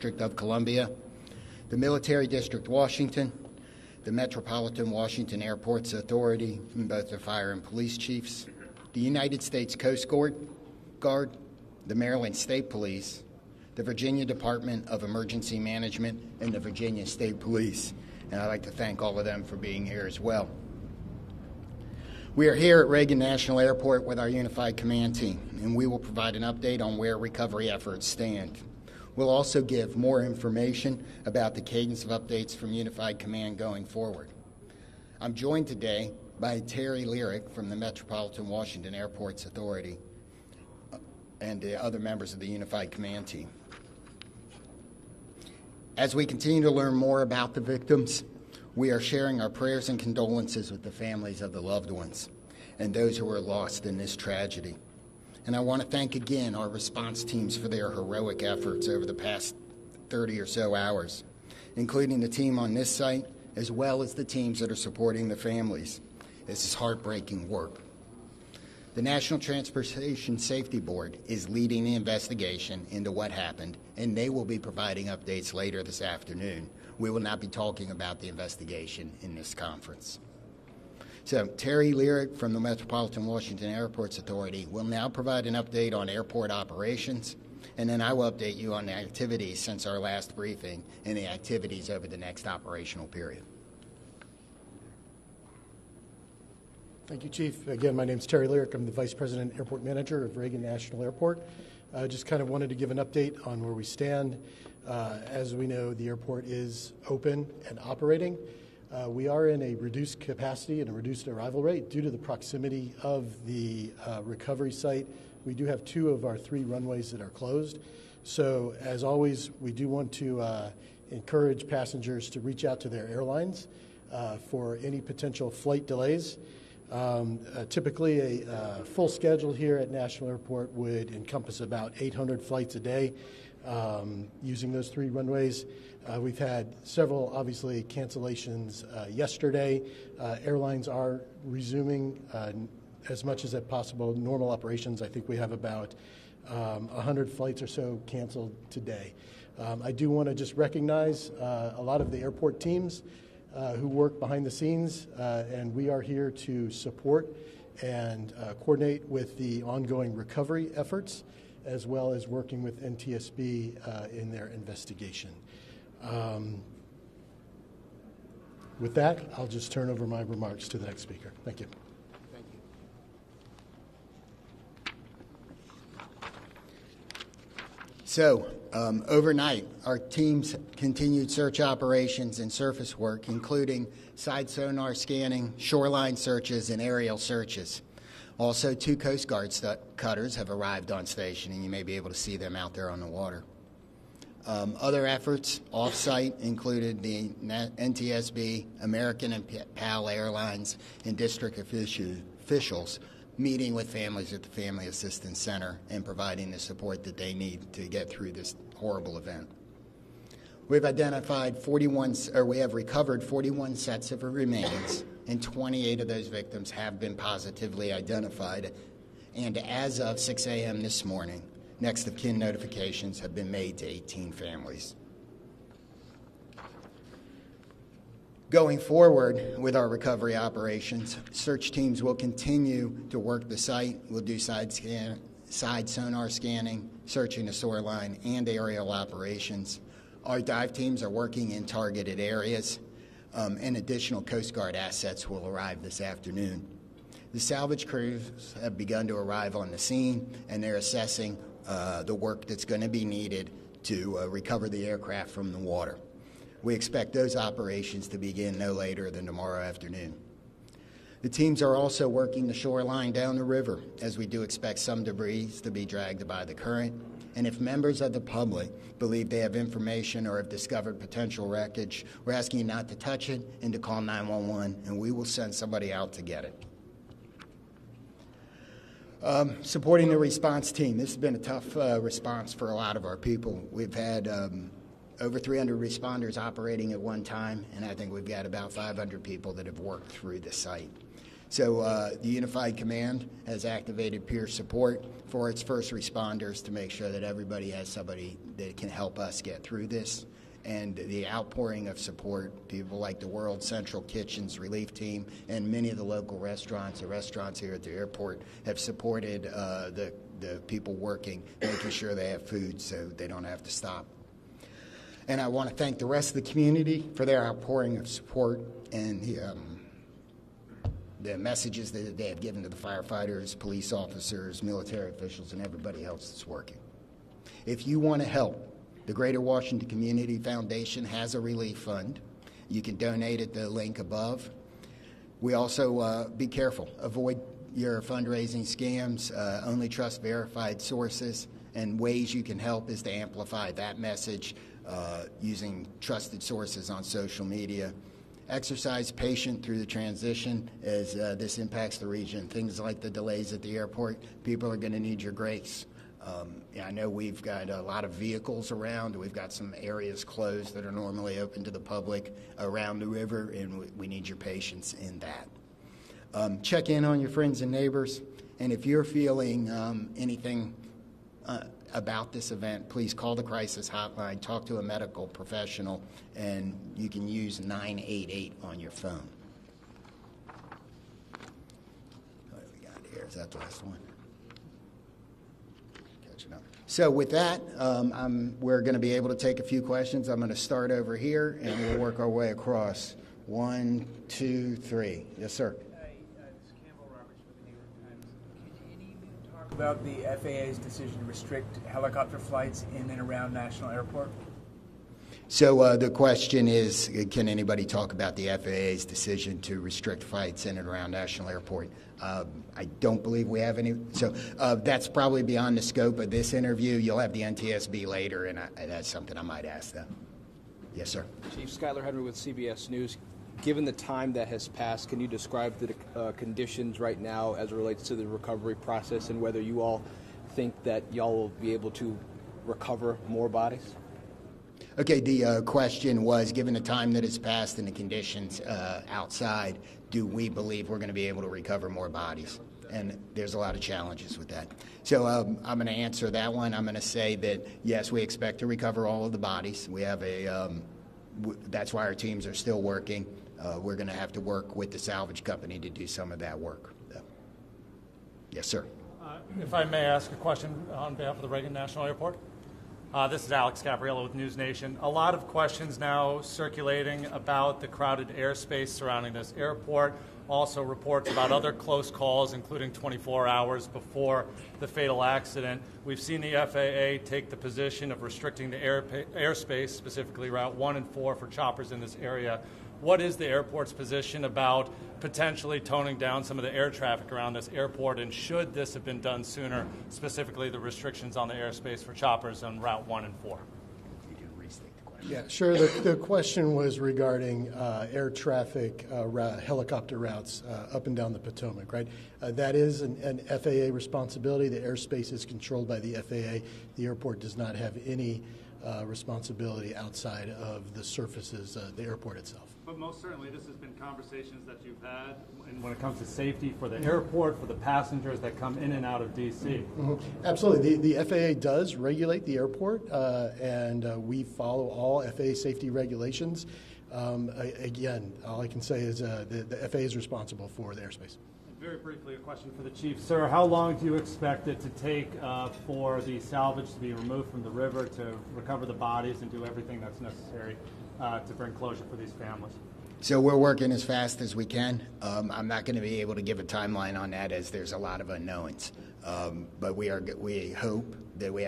District of Columbia, the Military District Washington, the Metropolitan Washington Airports Authority, and both the fire and police chiefs, the United States Coast Guard, the Maryland State Police, the Virginia Department of Emergency Management, and the Virginia State Police. And I'd like to thank all of them for being here as well. We are here at Reagan National Airport with our Unified Command Team, and we will provide an update on where recovery efforts stand. We'll also give more information about the cadence of updates from Unified Command going forward. I'm joined today by Terry Lyric from the Metropolitan Washington Airports Authority and the other members of the Unified Command Team. As we continue to learn more about the victims, we are sharing our prayers and condolences with the families of the loved ones and those who were lost in this tragedy. And I want to thank again our response teams for their heroic efforts over the past 30 or so hours, including the team on this site, as well as the teams that are supporting the families. This is heartbreaking work. The National Transportation Safety Board is leading the investigation into what happened, and they will be providing updates later this afternoon. We will not be talking about the investigation in this conference. So Terry Lyric from the Metropolitan Washington Airports Authority will now provide an update on airport operations, and then I will update you on the activities since our last briefing and the activities over the next operational period. Thank you, Chief. Again, my name is Terry Lyric. I'm the Vice President Airport Manager of Reagan National Airport. Just kind of wanted to give an update on where we stand. As we know, the airport is open and operating. We are in a reduced capacity and a reduced arrival rate due to the proximity of the recovery site. We do have 2 of our 3 runways that are closed. So, as always, we do want to encourage passengers to reach out to their airlines for any potential flight delays. Typically, a full schedule here at National Airport would encompass about 800 flights a day using those 3 runways. We've had several, obviously, cancellations yesterday. Airlines are resuming as much as possible normal operations. I think we have about 100 flights or so canceled today. I do want to just recognize a lot of the airport teams who work behind the scenes, and we are here to support and coordinate with the ongoing recovery efforts, as well as working with NTSB in their investigation. With that, I'll just turn over my remarks to the next speaker. Thank you. Thank you. So, overnight, our teams continued search operations and surface work, including side sonar scanning, shoreline searches, and aerial searches. Also, 2 Coast Guard cutters have arrived on station, and you may be able to see them out there on the water. Other efforts off-site included the NTSB, American and PAL Airlines, and district officials meeting with families at the Family Assistance Center and providing the support that they need to get through this horrible event. We have recovered 41 sets of remains, and 28 of those victims have been positively identified. And as of 6 a.m. this morning, next of kin notifications have been made to 18 families. Going forward with our recovery operations, search teams will continue to work the site. We'll do side sonar scanning, searching the shoreline, and aerial operations. Our dive teams are working in targeted areas, and additional Coast Guard assets will arrive this afternoon. The salvage crews have begun to arrive on the scene, and they're assessing the work that's going to be needed to recover the aircraft from the water. We expect those operations to begin no later than tomorrow afternoon. The teams are also working the shoreline down the river, as we do expect some debris to be dragged by the current. And if members of the public believe they have information or have discovered potential wreckage, we're asking you not to touch it and to call 911, and we will send somebody out to get it. Supporting the response team. This has been a tough response for a lot of our people. We've had over 300 responders operating at one time, and I think we've got about 500 people that have worked through the site. So the Unified Command has activated peer support for its first responders to make sure that everybody has somebody that can help us get through this. And the outpouring of support, people like the World Central Kitchens Relief Team and many of the local restaurants, the restaurants here at the airport, have supported the people working, making sure they have food so they don't have to stop. And I want to thank the rest of the community for their outpouring of support and the messages that they have given to the firefighters, police officers, military officials, and everybody else that's working. If you want to help, the Greater Washington Community Foundation has a relief fund. You can donate at the link above. We also be careful. Avoid your fundraising scams. Only trust verified sources. And ways you can help is to amplify that message using trusted sources on social media. Exercise patience through the transition as this impacts the region. Things like the delays at the airport, people are going to need your grace. I know we've got a lot of vehicles around. We've got some areas closed that are normally open to the public around the river, and we need your patience in that. Check in on your friends and neighbors, and if you're feeling anything about this event, please call the crisis hotline, talk to a medical professional, and you can use 988 on your phone. What do we got here? Is that the last one? So with that, we're going to be able to take a few questions. I'm going to start over here, and we'll work our way across. 1, 2, 3. Yes, sir. Hi, this is Campbell Roberts with the New York Times. Can you talk about the FAA's decision to restrict helicopter flights in and around National Airport? So the question is, can anybody talk about the FAA's decision to restrict flights in and around National Airport? I don't believe we have any. So that's probably beyond the scope of this interview. You'll have the NTSB later, and that's something I might ask them. Yes, sir. Chief Skylar Henry with CBS News. Given the time that has passed, can you describe the conditions right now as it relates to the recovery process and whether you all think that y'all will be able to recover more bodies? Okay, the question was, given the time that has passed and the conditions outside, do we believe we're going to be able to recover more bodies? And there's a lot of challenges with that. So I'm going to answer that one. I'm going to say that, yes, we expect to recover all of the bodies. We have that's why our teams are still working. We're going to have to work with the salvage company to do some of that work. Yes, sir. If I may ask a question on behalf of the Reagan National Airport. This is Alex Gabriello with News Nation. A lot of questions now circulating about the crowded airspace surrounding this airport. Also reports about other close calls, including 24 hours before the fatal accident. We've seen the FAA take the position of restricting the airspace, specifically Route 1 and 4 for choppers in this area. What is the airport's position about potentially toning down some of the air traffic around this airport, and should this have been done sooner, specifically the restrictions on the airspace for choppers on Route 1 and 4? Yeah, sure. The question was regarding air traffic, helicopter routes up and down the Potomac, right? That is an FAA responsibility. The airspace is controlled by the FAA. The airport does not have any responsibility outside of the surfaces, the airport itself. But most certainly this has been conversations that you've had when it comes to safety for the airport, for the passengers that come in and out of D.C. Mm-hmm. Absolutely. The FAA does regulate the airport, and we follow all FAA safety regulations. Again, all I can say is the FAA is responsible for the airspace. Very briefly, a question for the chief. Sir, how long do you expect it to take for the salvage to be removed from the river to recover the bodies and do everything that's necessary to bring closure for these families? So we're working as fast as we can. I'm not going to be able to give a timeline on that as there's a lot of unknowns. But we hope that we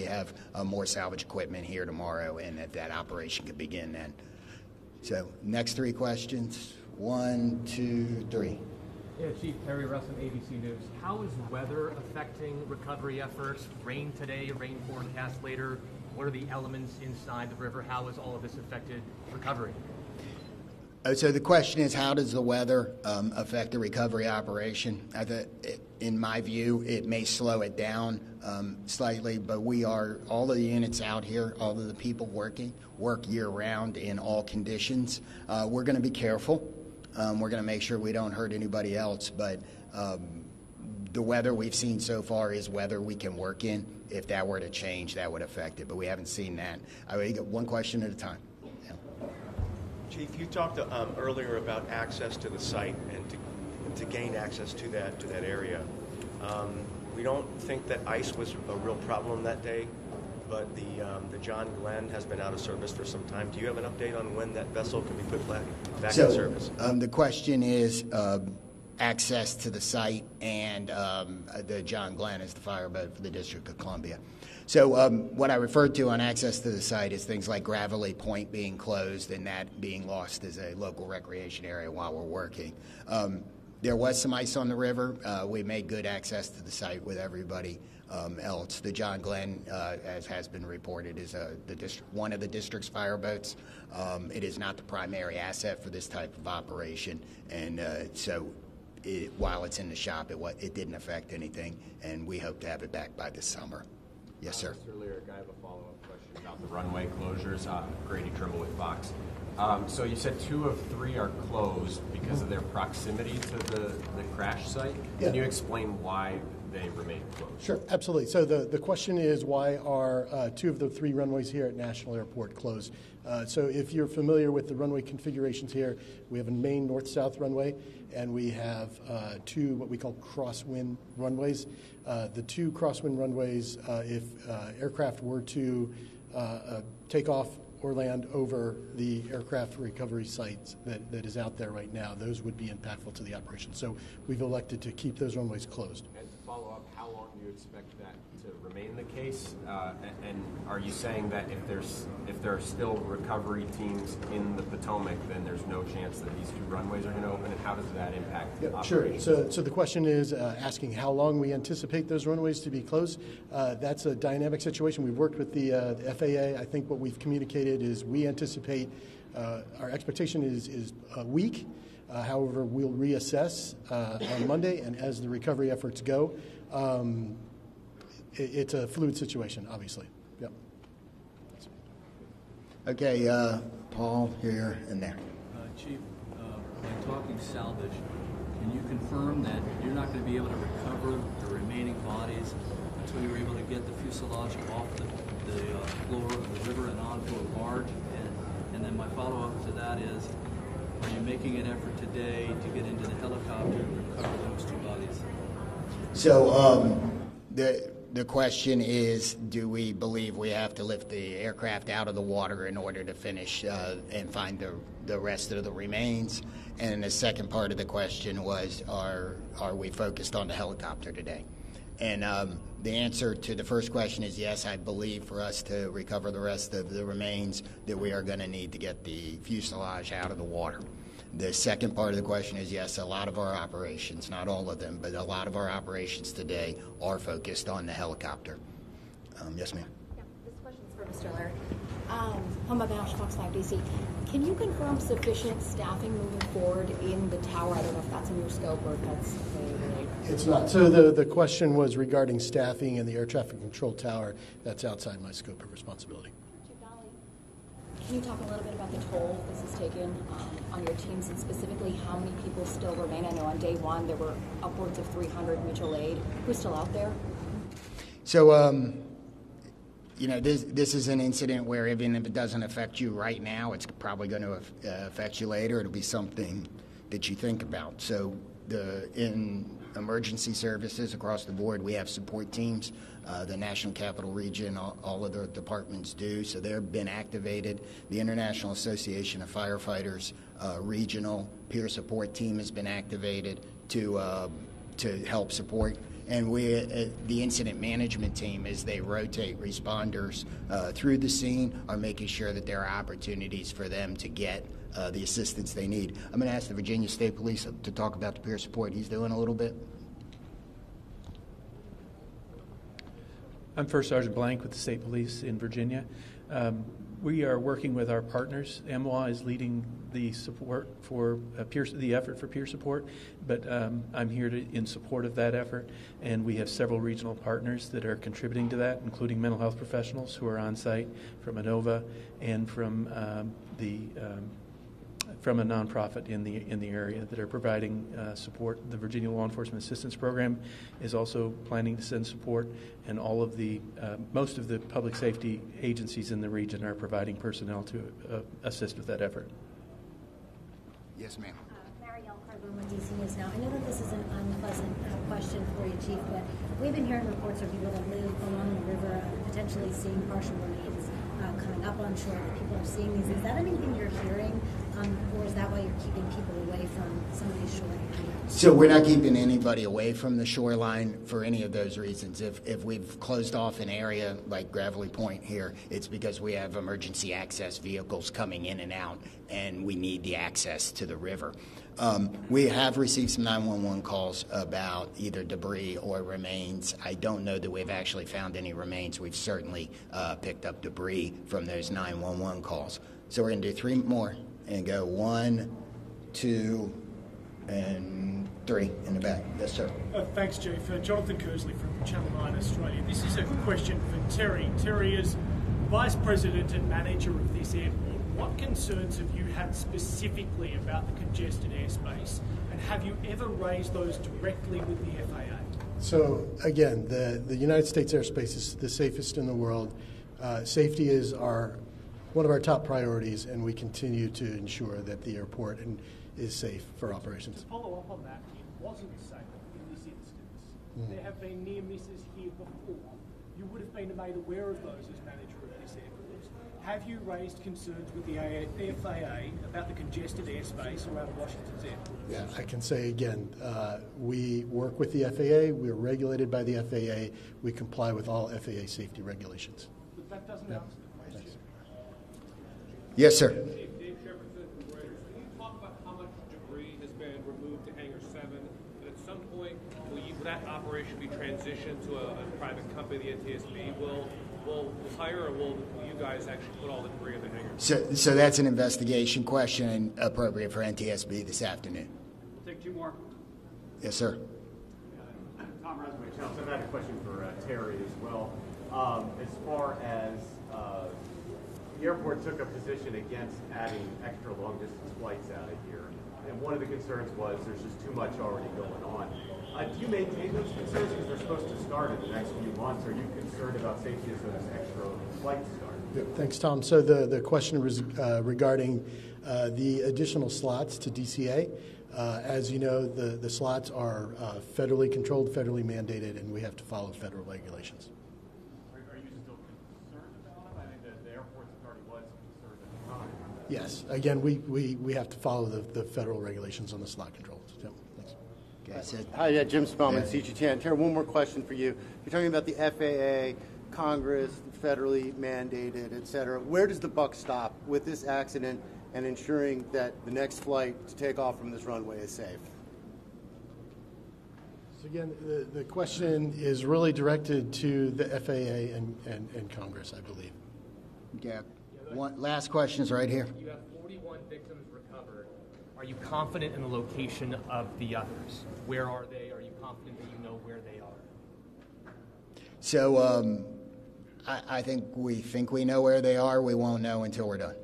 have more salvage equipment here tomorrow, and that operation could begin then. So next three questions. 1, 2, 3. Yeah, Chief Terry Russell, ABC News. How is weather affecting recovery efforts? Rain today, rain forecast later. What are the elements inside the river? How has all of this affected recovery? So the question is, how does the weather affect the recovery operation? In my view, it may slow it down slightly, but all of the units out here, all of the people work year-round in all conditions. We're going to be careful. We're going to make sure we don't hurt anybody else, but the weather we've seen so far is weather we can work in. If that were to change, that would affect it, but we haven't seen that. I would get one question at a time. Yeah. Chief, you talked earlier about access to the site and to gain access to that area. We don't think that ice was a real problem that day, but the John Glenn has been out of service for some time. Do you have an update on when that vessel can be put back in service? The question is access to the site, and the John Glenn is the fireboat for the District of Columbia. So what I referred to on access to the site is things like Gravelly Point being closed and that being lost as a local recreation area while we're working. There was some ice on the river. We made good access to the site with everybody else. The John Glenn, as has been reported, is one of the district's fireboats. It is not the primary asset for this type of operation, and while it's in the shop, it didn't affect anything, and we hope to have it back by this summer. Yes, sir. Mr. Lyric, I have a follow-up question about the runway closures. Grady Trimble with Fox. So you said 2 of 3 are closed because of their proximity to the crash site. Yeah. Can you explain why they remain closed? Sure, absolutely. So the question is, why are 2 of the 3 runways here at National Airport closed? So if you're familiar with the runway configurations here, we have a main north-south runway, and we have 2 what we call crosswind runways. The 2 crosswind runways, if aircraft were to take off or land over the aircraft recovery sites that is out there right now, those would be impactful to the operation. So we've elected to keep those runways closed. And to follow up, how long do you expect that to remain the case? And are you saying that if there are still recovery teams in the Potomac, then there's no chance that these 2 runways are going to open? And how does that impact operations? Sure. So the question is asking how long we anticipate those runways to be closed. That's a dynamic situation. We've worked with the FAA. I think what we've communicated is we anticipate our expectation is a week. However, we'll reassess on Monday, and as the recovery efforts go, it's a fluid situation, obviously. Yep. Okay, Paul, here and there. Chief, when talking salvage, can you confirm that you're not going to be able to recover the remaining bodies until you're able to get the fuselage off the floor of the river and onto a barge? And then my follow-up to that is, are you making an effort today to get into the helicopter and recover those 2 bodies? So the question is, do we believe we have to lift the aircraft out of the water in order to finish and find the rest of the remains? And the second part of the question was, are we focused on the helicopter today? And the answer to the first question is yes. I believe for us to recover the rest of the remains that we are going to need to get the fuselage out of the water. The second part of the question is yes, a lot of our operations, not all of them, but a lot of our operations today are focused on the helicopter. Yes, ma'am. Yeah, this question is for Mr. Lyric. Homa Bash, Fox 5 DC. Can you confirm sufficient staffing moving forward in the tower? I don't know if that's in your scope or if that's related. It's not. So the question was regarding staffing in the air traffic control tower. That's outside my scope of responsibility. Chief Donnelly, can you talk a little bit about the toll this has taken on your teams, and specifically how many people still remain? I know on day 1 there were upwards of 300 mutual aid. Who's still out there? So, this is an incident where even if it doesn't affect you right now, it's probably going to affect you later. It'll be something that you think about. So in emergency services across the board, we have support teams. The National Capital Region, all of the departments do. So they've been activated. The International Association of Firefighters regional peer support team has been activated to help support. And the incident management team, as they rotate responders through the scene, are making sure that there are opportunities for them to get the assistance they need. I'm going to ask the Virginia State Police to talk about the peer support he's doing a little bit. I'm First Sergeant Blank with the State Police in Virginia. We are working with our partners. MWA is leading the support for the effort for peer support, but I'm here in support of that effort, and we have several regional partners that are contributing to that, including mental health professionals who are on site from ANOVA and from the from a nonprofit in the area that are providing support. The Virginia Law Enforcement Assistance Program is also planning to send support, and all of the most of the public safety agencies in the region are providing personnel to assist with that effort. Yes, ma'am. With DC News now. I know that this is an unpleasant question for you, Chief, but we've been hearing reports from people that live along the river, potentially seeing partial remains coming up on shore, that people are seeing these. Is that anything you're hearing, or is that why you're keeping people away from some of these shore areas? So we're not keeping anybody away from the shoreline for any of those reasons. If we've closed off an area like Gravelly Point here, it's because we have emergency access vehicles coming in and out, and we need the access to the river. We have received some 911 calls about either debris or remains. I don't know that we've actually found any remains. We've certainly picked up debris from those 911 calls. So we're going to do 3 more and go 1, 2, and 3 in the back. Yes, sir. Thanks, Chief. Jonathan Kersley from Channel 9 Australia. This is a question for Terry. Terry, as Vice President and Manager of this airport, what concerns have you had specifically about the congested airspace, and have you ever raised those directly with the FAA? So again, the United States airspace is the safest in the world. Safety is one of our top priorities, and we continue to ensure that the airport is safe for operations. To follow up on that, it wasn't safe in this instance. There have been near misses here before. You would have been made aware of those as manager of this airport. Have you raised concerns with the FAA about the congested airspace around Washington's airport? Yeah, I can say again, we work with the FAA. We're regulated by the FAA. We comply with all FAA safety regulations. But that doesn't answer the question. Yes, sir. Dave Jefferson from Reuters. Can you talk about how much debris has been removed to Hangar 7? And at some point, will that operation be transitioned to a private company, the NTSB? Will hire, or will you guys actually put all the debris in the hangar? So that's an investigation question appropriate for NTSB this afternoon. We'll take 2 more. Yes, sir. Tom Rasmussen, Channel 7. I had a question for Terry as well. As far as the airport took a position against adding extra long-distance flights out of here, and one of the concerns was there's just too much already going on. Do you maintain those concerns because they're supposed to start in the next few months? Are you concerned about safety as those extra flights start? Yep, thanks, Tom. So the question was regarding the additional slots to DCA. As you know, the slots are federally controlled, federally mandated, and we have to follow federal regulations. Are you still concerned about them? I think the airport's authority was concerned at the time. Yes. Again, we have to follow the federal regulations on the slot controls. Yep. Thanks. Hi, Jim Spellman, CGTN. Terry, one more question for you. You're talking about the FAA, Congress, federally mandated, et cetera. Where does the buck stop with this accident and ensuring that the next flight to take off from this runway is safe? So again, the question is really directed to the FAA and Congress, I believe. Yeah. One last question is right here. You have 41 victims recovered. Are you confident in the location of the others? Where are they? Are you confident that you know where they are? So I think we know where they are. We won't know until we're done.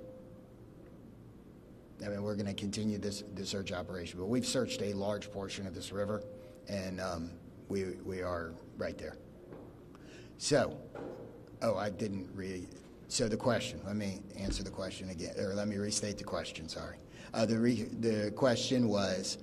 I mean, we're going to continue the search operation, but we've searched a large portion of this river, and we are right there. So, I didn't read. So the question, let me answer the question again, or let me restate the question, sorry. The question was,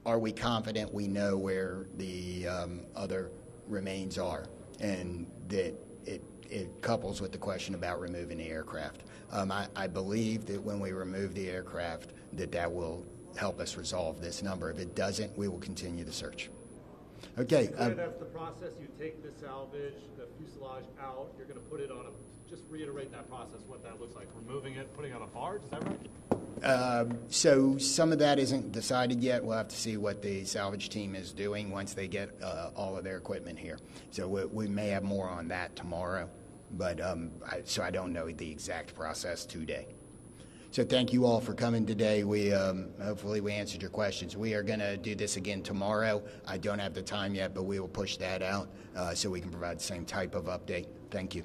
are we confident we know where the other remains are? And that it couples with the question about removing the aircraft. I believe that when we remove the aircraft, that will help us resolve this number. If it doesn't, we will continue the search. Okay. That's the process. You take the salvage, the fuselage out, you're going to put it on just reiterate that process, what that looks like. Removing it, putting it on a barge, is that right? So some of that isn't decided yet. We'll have to see what the salvage team is doing once they get all of their equipment here. So we may have more on that tomorrow, but so I don't know the exact process today. So thank you all for coming today. We hopefully we answered your questions. We are going to do this again tomorrow. I don't have the time yet, but we will push that out so we can provide the same type of update. Thank you.